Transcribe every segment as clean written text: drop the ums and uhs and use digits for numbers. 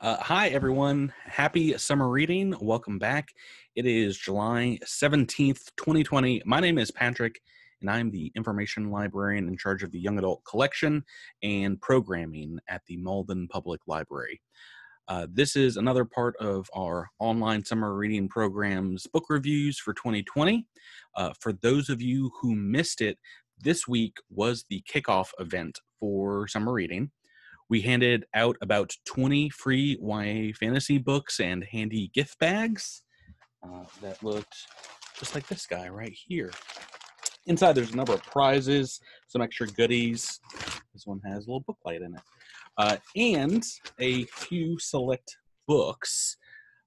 Hi, everyone. Happy summer reading. Welcome back. It is July 17th, 2020. My name is Patrick, and I'm the information librarian in charge of the young adult collection and programming at the Malden Public Library. This is another part of our online summer reading program's book reviews for 2020. For those of you who missed it, this week was the kickoff event for summer reading. We handed out about 20 free YA fantasy books and handy gift bags that looked just like this guy right here. Inside, there's a number of prizes, some extra goodies. This one has a little booklight in it. And a few select books,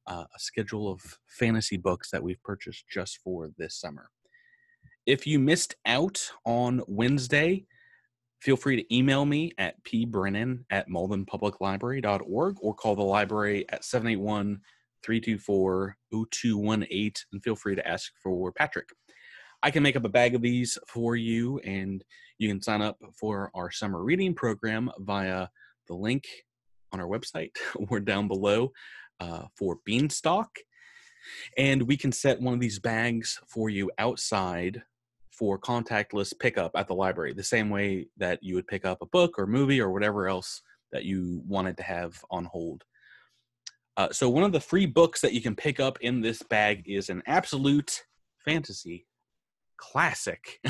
a schedule of fantasy books that we've purchased just for this summer. If you missed out on Wednesday, feel free to email me at pbrennan@maldenpubliclibrary.org or call the library at 781-324-0218 and feel free to ask for Patrick. I can make up a bag of these for you, and you can sign up for our summer reading program via the link on our website or down below for Beanstalk. And we can set one of these bags for you outside for contactless pickup at the library, the same way that you would pick up a book or movie or whatever else that you wanted to have on hold. So one of the free books that you can pick up in this bag is an absolute fantasy classic.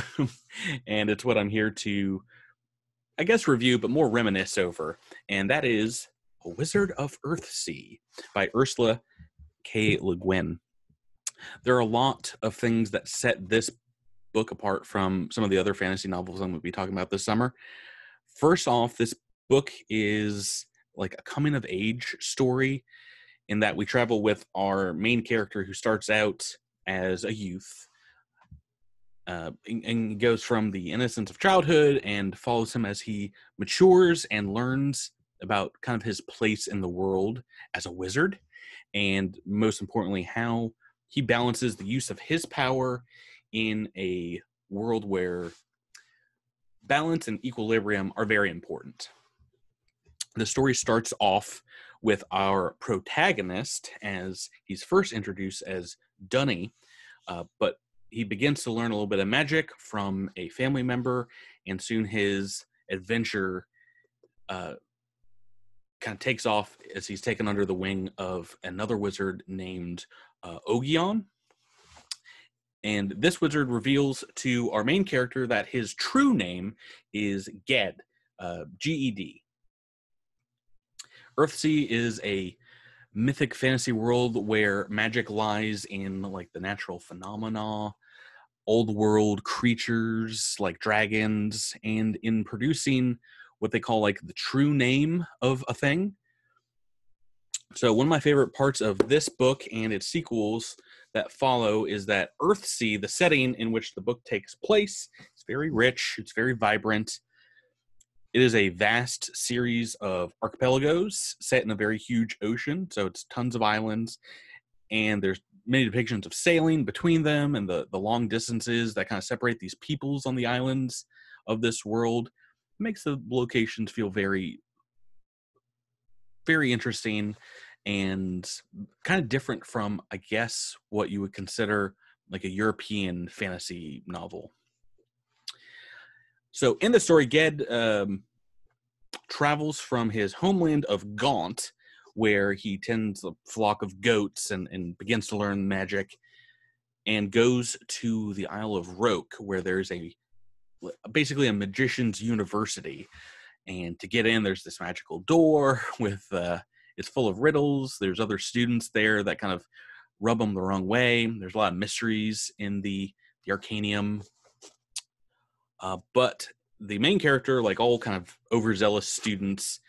And it's what I'm here to, I guess, review, but more reminisce over. And that is Wizard of Earthsea by Ursula K. Guin. There are a lot of things that set this book apart from some of the other fantasy novels I'm going to be talking about this summer. First off, this book is like a coming of age story in that we travel with our main character who starts out as a youth and goes from the innocence of childhood and follows him as he matures and learns about kind of his place in the world as a wizard, and most importantly, how he balances the use of his power in a world where balance and equilibrium are very important. The story starts off with our protagonist as he's first introduced as Dunny, but he begins to learn a little bit of magic from a family member, and soon his adventure kind of takes off as he's taken under the wing of another wizard named Ogion. And this wizard reveals to our main character that his true name is Ged, G-E-D. Earthsea is a mythic fantasy world where magic lies in like the natural phenomena, old world creatures like dragons, and in producing what they call like the true name of a thing. So one of my favorite parts of this book and its sequels that follow is that Earthsea, the setting in which the book takes place, is very rich, it's very vibrant. It is a vast series of archipelagos set in a very huge ocean, so it's tons of islands, and there's many depictions of sailing between them and the long distances that kind of separate these peoples on the islands of this world. It makes the locations feel very, very interesting and kind of different from, I guess, what you would consider like a European fantasy novel. So in the story, Ged travels from his homeland of Gaunt, where he tends a flock of goats and begins to learn magic, and goes to the Isle of Roke, where there's basically a magician's university. And to get in, there's this magical door with it's full of riddles. There's other students there that kind of rub them the wrong way. There's a lot of mysteries in the Arcanium. But the main character, like all kind of overzealous students,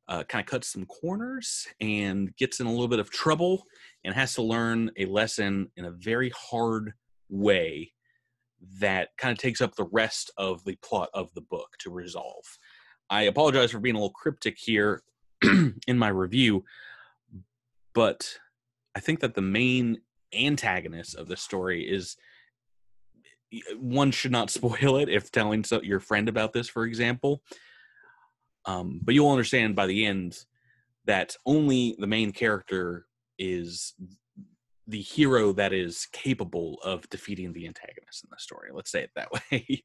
kind of cuts some corners and gets in a little bit of trouble and has to learn a lesson in a very hard way that kind of takes up the rest of the plot of the book to resolve. I apologize for being a little cryptic here in my review, but I think that the main antagonist of the story is, one should not spoil it if telling your friend about this, for example. But you'll understand by the end that only the main character is the hero that is capable of defeating the antagonist in the story. Let's say it that way.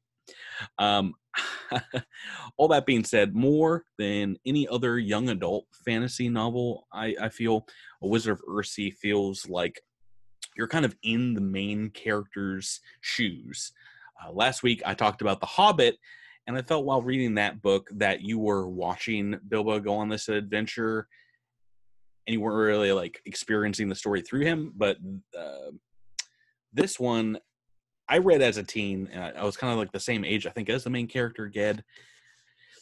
um, all that being said, more than any other young adult fantasy novel, I feel A Wizard of Earthsea feels like you're kind of in the main character's shoes. Last week, I talked about The Hobbit, and I felt while reading that book that you were watching Bilbo go on this adventure, and you weren't really like experiencing the story through him. But this one, I read as a teen, and I was kind of like the same age, I think, as the main character, Ged.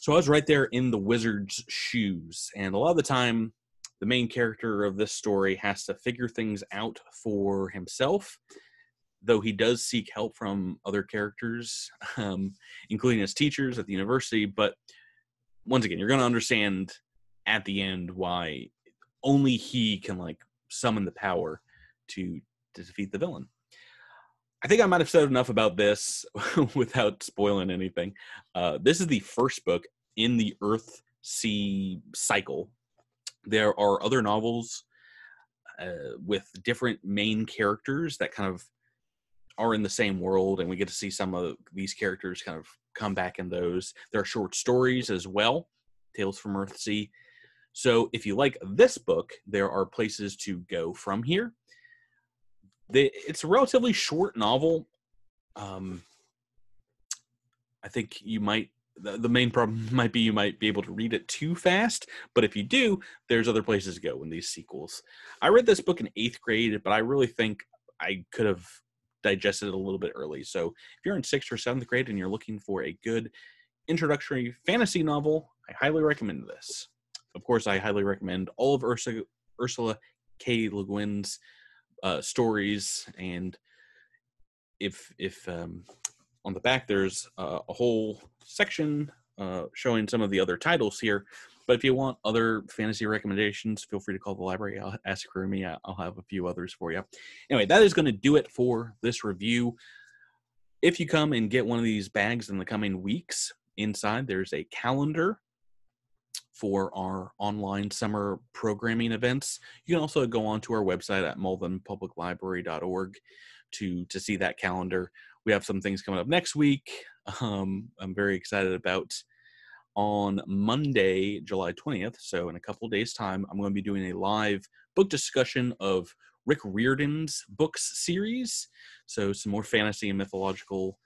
So I was right there in the wizard's shoes, and a lot of the time, the main character of this story has to figure things out for himself, though he does seek help from other characters, including his teachers at the university. But once again, you're going to understand at the end why only he can like summon the power to defeat the villain. I think I might have said enough about this without spoiling anything. This is the first book in the Earthsea cycle. There are other novels with different main characters that kind of are in the same world, and we get to see some of these characters kind of come back in those. There are short stories as well, Tales from Earthsea. So if you like this book, there are places to go from here. It's a relatively short novel. I think you might, the main problem might be you might be able to read it too fast, but if you do, there's other places to go in these sequels. I read this book in 8th grade, but I really think I could have digested it a little bit early. So if you're in 6th or 7th grade and you're looking for a good introductory fantasy novel, I highly recommend this. Of course, I highly recommend all of Ursula K. Le Guin's stories, and if on the back there's a whole section showing some of the other titles here. But if you want other fantasy recommendations, feel free to call the library. I'll ask Rumi. I'll have a few others for you. Anyway, that is going to do it for this review. If you come and get one of these bags in the coming weeks, inside there's a calendar for our online summer programming events. You can also go onto our website at maldenpubliclibrary.org to see that calendar. We have some things coming up next week. I'm very excited about. On Monday, July 20th, so in a couple days' time, I'm going to be doing a live book discussion of Rick Riordan's books series. So some more fantasy and mythological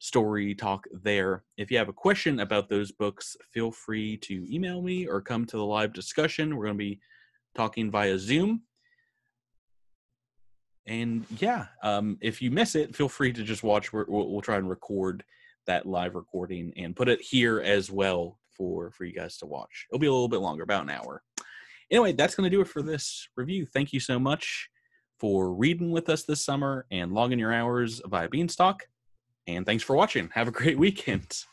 story talk there. If you have a question about those books, feel free to email me or come to the live discussion. We're going to be talking via Zoom. And yeah, if you miss it, feel free to just watch. We'll try and record that live recording and put it here as well for you guys to watch. It'll be a little bit longer, about an hour. Anyway, that's going to do it for this review. Thank you so much for reading with us this summer and logging your hours via Beanstalk. And thanks for watching. Have a great weekend.